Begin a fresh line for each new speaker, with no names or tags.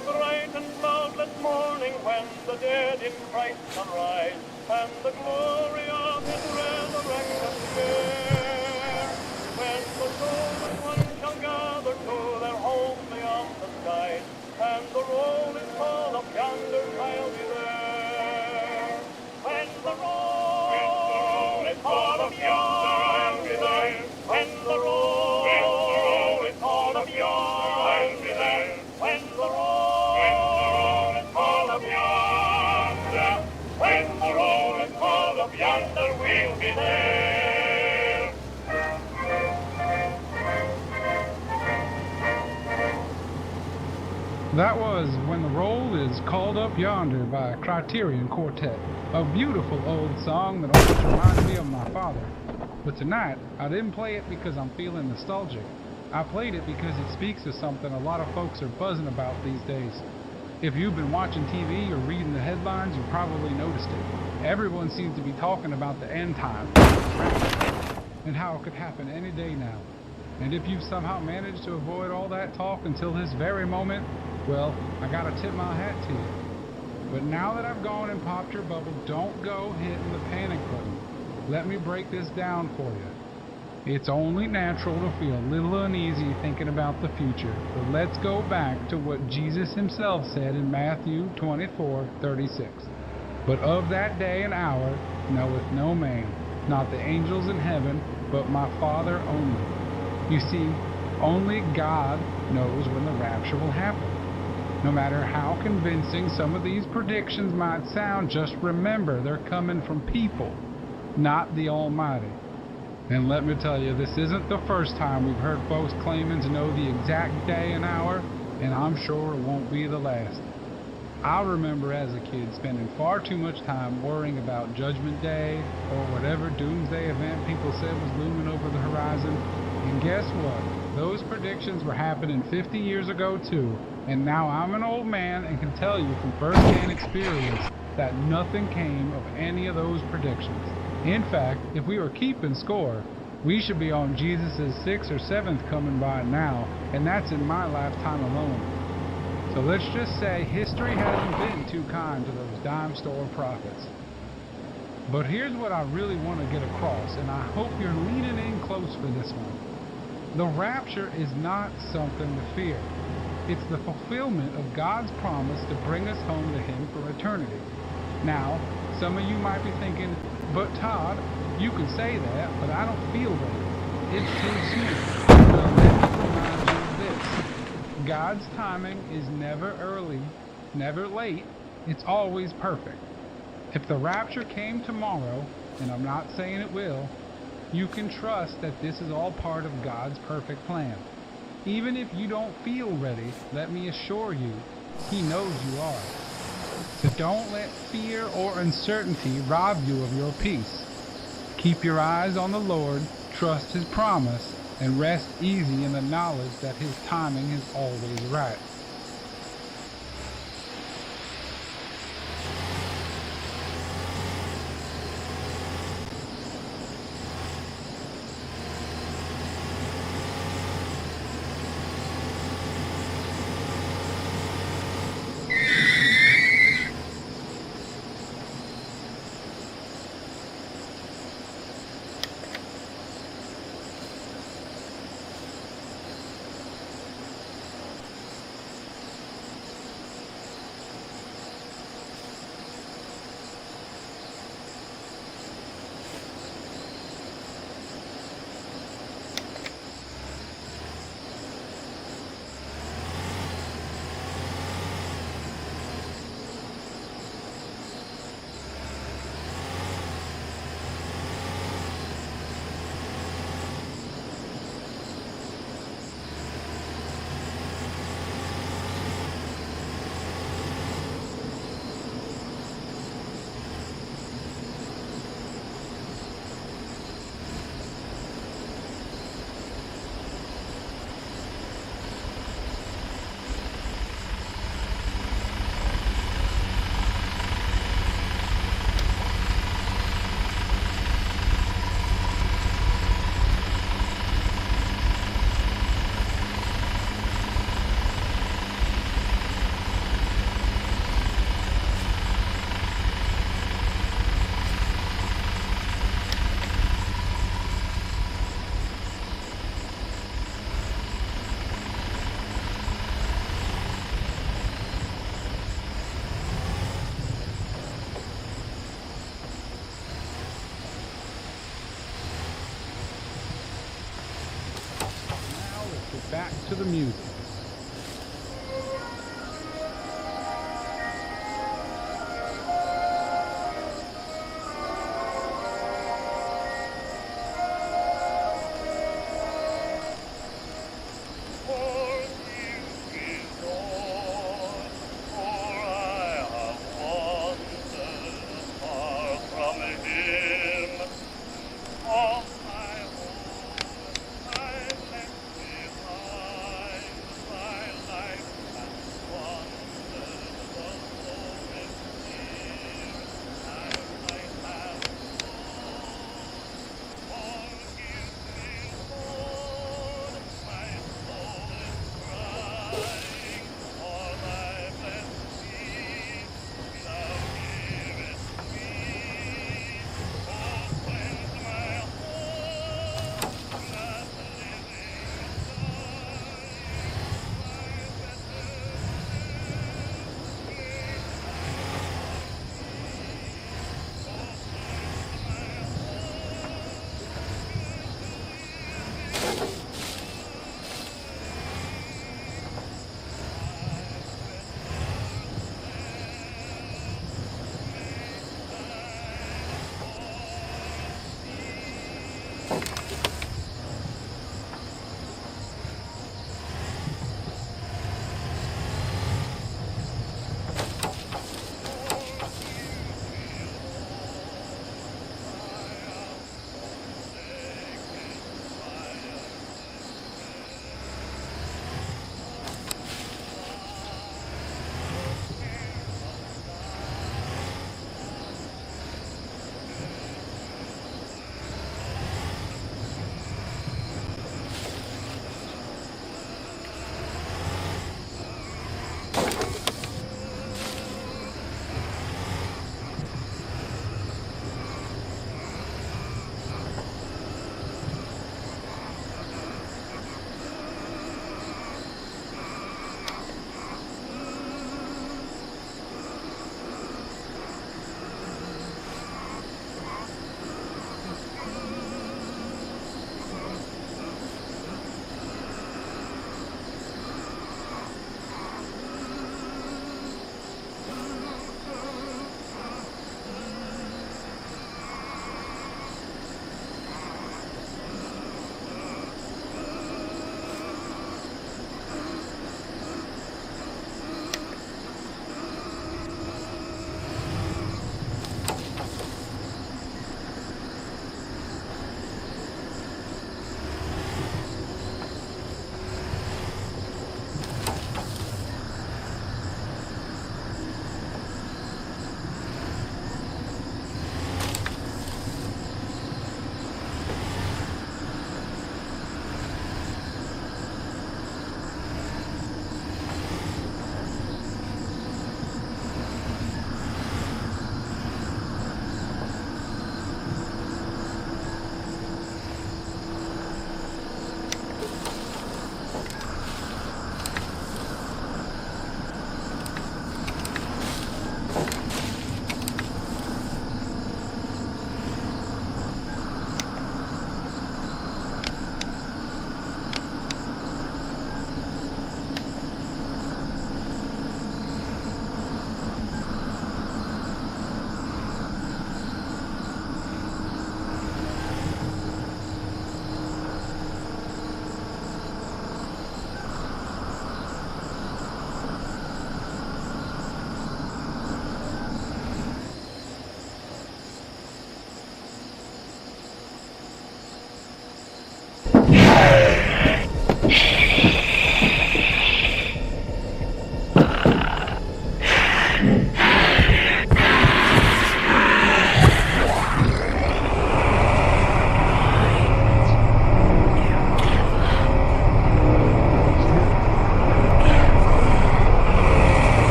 that bright and cloudless morning when the dead in Christ shall rise, and the glory of his resurrection share. When the chosen ones shall gather to their home beyond the skies, and the roll is called up yonder, I'll be there. When the roll is called up yonder, I'll be there. When the roll is called up yonder, I'll be there. When the roll is called up yonder, when the roll is called up yonder, we'll be there.
That was When the Roll is Called Up Yonder by Criterion Quartet, a beautiful old song that always reminds me of my father. But tonight, I didn't play it because I'm feeling nostalgic. I played it because it speaks to something a lot of folks are buzzing about these days. If you've been watching TV or reading the headlines, you probably noticed it. Everyone seems to be talking about the end times and how it could happen any day now. And if you've somehow managed to avoid all that talk until this very moment, well, I gotta tip my hat to you. But now that I've gone and popped your bubble, don't go hitting the panic button. Let me break this down for you. It's only natural to feel a little uneasy thinking about the future, but let's go back to what Jesus himself said in Matthew 24:36. But of that day and hour knoweth no man, not the angels in heaven, but my Father only. You see, only God knows when the rapture will happen. No matter how convincing some of these predictions might sound, just remember they're coming from people, not the Almighty. And let me tell you, this isn't the first time we've heard folks claiming to know the exact day and hour, and I'm sure it won't be the last. I remember as a kid spending far too much time worrying about Judgment Day or whatever doomsday event people said was looming over the horizon. And guess what? Those predictions were happening 50 years ago too, and now I'm an old man and can tell you from first-hand experience that nothing came of any of those predictions. In fact, if we were keeping score, we should be on Jesus' 6th or 7th coming by now, and that's in my lifetime alone. So let's just say history hasn't been too kind to those dime store prophets. But here's what I really want to get across, and I hope you're leaning in close for this one. The rapture is not something to fear. It's the fulfillment of God's promise to bring us home to Him for eternity. Now, some of you might be thinking, but Todd, you can say that, but I don't feel ready. It's too soon. Well, let me remind you of this. God's timing is never early, never late. It's always perfect. If the rapture came tomorrow, and I'm not saying it will, you can trust that this is all part of God's perfect plan. Even if you don't feel ready, let me assure you, He knows you are. So don't let fear or uncertainty rob you of your peace. Keep your eyes on the Lord, trust His promise, and rest easy in the knowledge that His timing is always right. the music.